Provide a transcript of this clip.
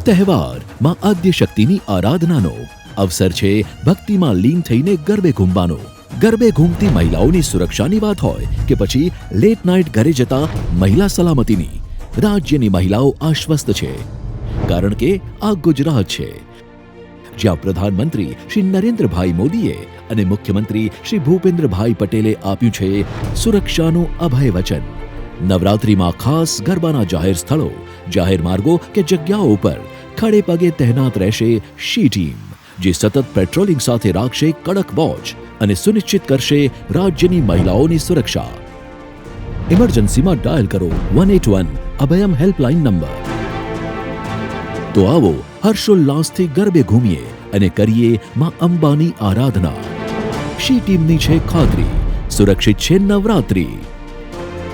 તહેવાર માં આદ્ય શક્તિની આરાધનાનો અવસર છે ભક્તિમાં લીન થઈને ગરબે ઘૂમવાનો. ગરબે ઘૂમતી મહિલાઓની સુરક્ષાની વાત હોય કે પછી લેટ નાઇટ ઘરે જતા મહિલા સલામતીની, રાજ્યની મહિલાઓ આશ્વસ્ત છે, કારણ કે આ ગુજરાત છે, જ્યાં પ્રધાનમંત્રી શ્રી નરેન્દ્રભાઈ મોદીએ અને મુખ્યમંત્રી શ્રી ભૂપેન્દ્રભાઈ પટેલે આપ્યું છે સુરક્ષાનું અભય વચન. નવરાત્રિમાં ખાસ ગરબાના જાહેર સ્થળો, જાહેર માર્ગો કે જગ્યાઓ ઉપર ખડે પગે તહેનાત રહેશે શી ટીમ, જે સતત પેટ્રોલિંગ સાથે રાખશે કડક વોચ અને સુનિશ્ચિત કરશે રાજ્યની મહિલાઓની સુરક્ષા. ઇમરજન્સીમાં ડાયલ કરો 181 અભયમ હેલ્પલાઇન નંબર. તો આવો હર્ષોલ્લાસથી ગરબે ઘૂમીએ અને કરીએ માં અંબાની આરાધના. શી ટીમની છે ખાતરી, સુરક્ષિત છે નવરાત્રિ.